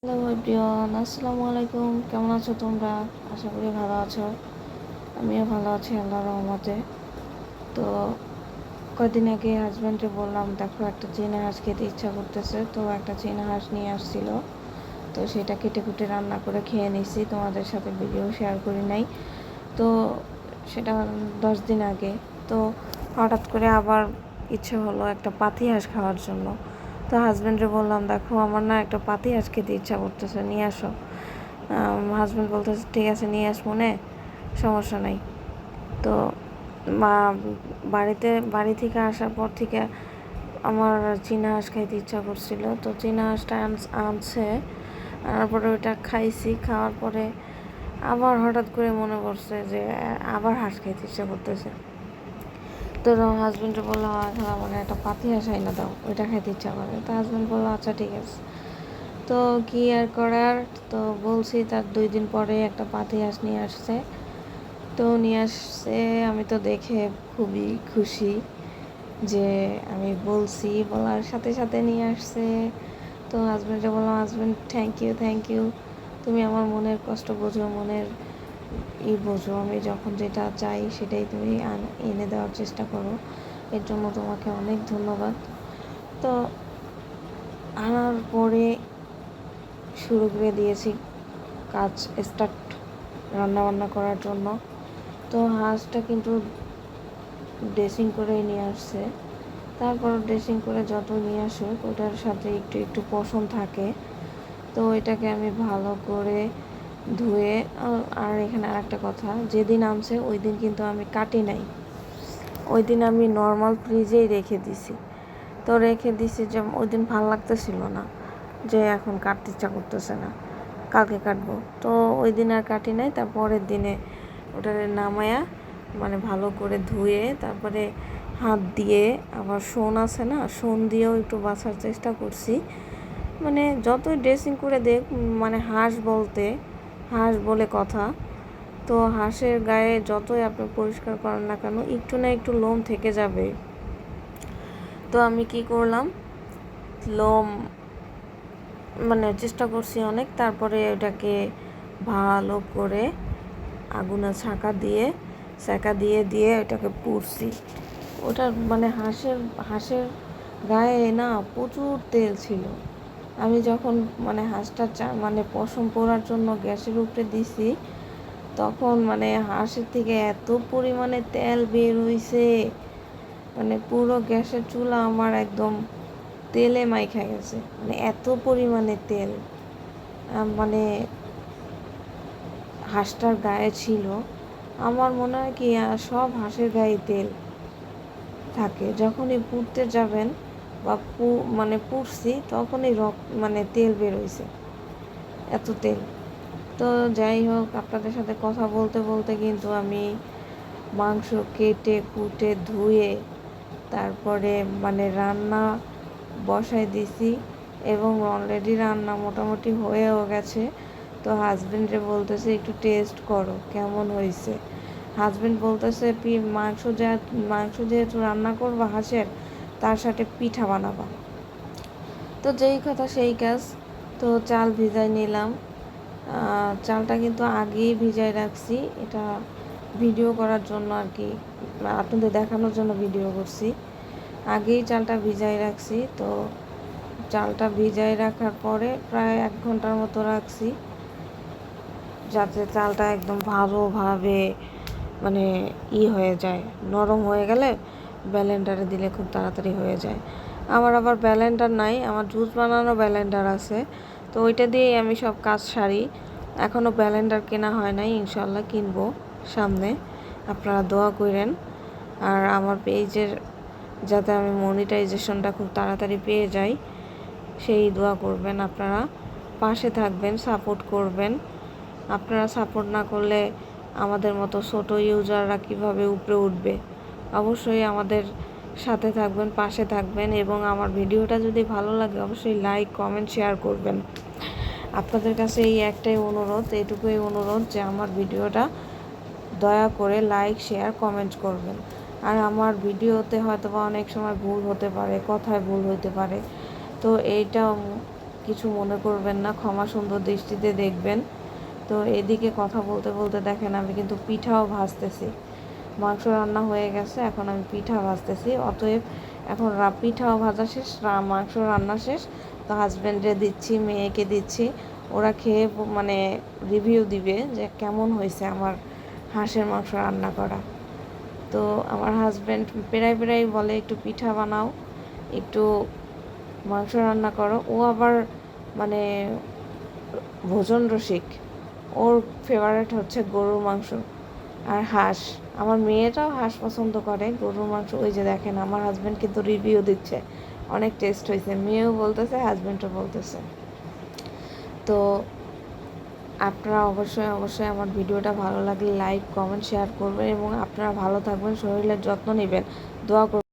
Hello everyone, আসসালামু আলাইকুম। কেমন আছো তোমরা? আশা করি ভালো আছো। আমিও ভালো আছি আল্লাহর রহমতে। তো কদিন আগে হাজব্যান্ডকে বললাম, দেখো একটা চীনা হাঁস খেতে ইচ্ছা করতেছে। তো একটা চীনা হাঁস নিয়ে আসছিল। তো সেটা কেটে কুটে রান্না করে খেয়ে নিছি। তোমাদের সাথে ভিডিও শেয়ার করি নাই। তো সেটা 10 দিন আগে। তো হঠাৎ করে আবার ইচ্ছে হলো একটা পাতি হাঁস খাওয়ার জন্য। তো হাজব্যান্ডে বললাম, দেখো আমার না একটা পাতি হাঁস খেতে ইচ্ছা করতেছে, নিয়ে আসো। হাজব্যান্ড বলতেছে, ঠিক আছে নিয়ে আস মনে, সমস্যা নাই। তো মা বাড়ি থেকে আসার পর থেকে আমার চীনা হাঁস খাইতে ইচ্ছা করছিল। তো চীনা হাঁসটা আনছে, আনার পরে ওইটা খাইছি। খাওয়ার পরে আবার হঠাৎ করে মনে পড়ছে যে আবার হাঁস খাইতে ইচ্ছা করতেছে। তো হাজব্যান্ডে বললো, মানে একটা পাতি হাঁস আইনা দাও, ওইটা খাইতে ইচ্ছা করে। তো হাজব্যান্ড বললো, আচ্ছা ঠিক আছে। তো কি আর করার, তো বলছি তার 2 দিন পরে একটা পাতি হাঁস নিয়ে আসছে। তো নিয়ে আসছে, আমি তো দেখে খুবই খুশি যে আমি বলছি বলার সাথে সাথে নিয়ে আসছে। তো হাজব্যান্ডে বললাম, হাজব্যান্ড থ্যাংক ইউ, তুমি আমার মনের কষ্ট বোঝো, মনের বোঝো। আমি যখন যেটা চাই সেটাই তুমি এনে দেওয়ার চেষ্টা করো, এর জন্য তোমাকে অনেক ধন্যবাদ। তো আনার পরে শুরু করে দিয়েছি কাজ স্টার্ট, রান্নাবান্না করার জন্য। তো হাঁসটা কিন্তু ড্রেসিং করে নিয়ে আসছে। তারপর ড্রেসিং করে যত নিয়ে আসুক, ওটার সাথে একটু একটু পশম থাকে। তো এটাকে আমি ভালো করে ধুয়ে, আর এখানে আরেকটা কথা, যেদিন আনছে ওই দিন কিন্তু আমি কাটি নাই, ওই দিন আমি নর্মাল ফ্রিজেই রেখে দিছি। তো রেখে দিছি যে ওই দিন ভালো লাগতেছিল না, যে এখন কাটতে ইচ্ছা করতেছে না, কালকে কাটবো। তো ওই দিন আর কাটি নাই। তার পরের দিনে ওটা নামায়া মানে ভালো করে ধুয়ে, তারপরে হাত দিয়ে আবার শোন আছে না, শোন দিয়েও একটু বাছার চেষ্টা করছি। মানে যতই ড্রেসিং করে দেখ, মানে হাঁস বলে কথা। তো হাঁসের গায়ে যতই আপনি পরিষ্কার করেন না কেন, একটু না একটু লোম থেকে যাবে। তো আমি কি করলাম, লোম মানে চেষ্টা করছি অনেক। তারপরে ওটাকে ভালো করে আগুনে সেকা দিয়ে দিয়ে ওটাকে পুড়ছি। ওটার মানে হাঁসের গায়ে না প্রচুর তেল ছিল। আমি যখন মানে হাঁসটা মানে পশম পোড়ার জন্য গ্যাসের উপরে দিছি, তখন মানে হাঁসের থেকে এত পরিমাণে তেল বের হইছে, মানে পুরো গ্যাসের চুলা আমার একদম তেলে মাইখা গেছে, মানে এত পরিমাণে তেল মানে হাঁসটার গায়ে ছিল। আমার মনে হয় কি সব হাঁসের গায়ে তেল থাকে, যখনই পুড়তে যাবেন বা মানে পুড়ছি তখনই মানে তেল বেরোইছে, এত তেল। তো যাই হোক, আপনাদের সাথে কথা বলতে বলতে কিন্তু আমি মাংস কেটে কুটে ধুয়ে তারপরে মানে রান্না বসাই দিছি, এবং অলরেডি রান্না মোটামুটি হয়েও গেছে। তো হাজব্যান্ডে বলতেছে, একটু টেস্ট করো কেমন হয়েছে। হাজব্যান্ড বলতেছে, মাংস যেহেতু রান্না করবা হাঁসের, তার সাথে পিঠা বানাবা। তো যেই কথা সেই কাজ। তো চাল ভিজাই নিলাম। চালটা কিন্তু আগেই ভিজাই রাখছি, এটা ভিডিও করার জন্য আর কি, আপনাদের দেখানোর জন্য ভিডিও করছি। আগেই চালটা ভিজাই রাখছি। তো চালটা ভিজাই রাখার পরে প্রায় 1 ঘন্টার মতো রাখছি, যাতে চালটা একদম ভালোভাবে মানে হয়ে যায়। নরম হয়ে গেলে ব্লেন্ডারে দিলে খুব তাড়াতাড়ি হয়ে যায়। আমার আবার ব্লেন্ডার নাই, আমার জুস বানানো ব্লেন্ডার আছে। তো ওইটা দিয়েই আমি সব কাজ সারি। এখনও ব্লেন্ডার কেনা হয় নাই, ইনশাল্লাহ কিনবো সামনে। আপনারা দোয়া করেন। আর আমার পেজের যাতে আমি মনিটাইজেশনটা খুব তাড়াতাড়ি পেয়ে যাই, সেই দোয়া করবেন। আপনারা পাশে থাকবেন, সাপোর্ট করবেন। আপনারা সাপোর্ট না করলে আমাদের মতো ছোট ইউজাররা কীভাবে উপরে উঠবে। অবশ্যই আমাদের সাথে থাকবেন, পাশে থাকবেন, এবং আমার ভিডিওটা যদি ভালো লাগে অবশ্যই লাইক কমেন্ট শেয়ার করবেন। আপনাদের কাছে এই একটাই অনুরোধ, এটুকুই অনুরোধ যে আমার ভিডিওটা দয়া করে লাইক শেয়ার কমেন্ট করবেন। আর আমার ভিডিওতে হয়তো বা অনেক সময় ভুল হতে পারে, কথায় ভুল হতে পারে। তো এইটা কিছু মনে করবেন না, ক্ষমা সুন্দর দৃষ্টিতে দেখবেন। তো এদিকে কথা বলতে বলতে দেখেন আমি কিন্তু পিঠাও ভাজতেছি। মাংস রান্না হয়ে গেছে, এখন আমি পিঠা ভাজতেছি। অতএব এখন পিঠাও ভাজা শেষ, মাংস রান্না শেষ। তো হাজব্যান্ডে দিচ্ছি, মেয়েকে দিচ্ছি, ওরা খেয়ে মানে রিভিউ দিবে যে কেমন হয়েছে আমার হাঁসের মাংস রান্না করা। তো আমার হাজব্যান্ড প্রায় প্রায় বলে একটু পিঠা বানাও, একটু মাংস রান্না করো। ও আবার মানে ভোজন রসিক, ওর ফেভারিট হচ্ছে গরুর মাংস আর হাঁস। আমার মেয়েটাও হাঁস পছন্দ করে, গরুর মাংস ওই যে দেখেন আমার হাজব্যান্ড কিন্তু রিভিউ দিচ্ছে, অনেক টেস্ট হয়েছে, মেয়েও বলতেছে হাজব্যান্ডও বলতেছে। তো আপনারা অবশ্যই অবশ্যই আমার ভিডিওটা ভালো লাগলে লাইক কমেন্ট শেয়ার করবেন এবং আপনারা ভালো থাকবেন, শরীরের যত্ন নেবেন, দোয়া করবেন।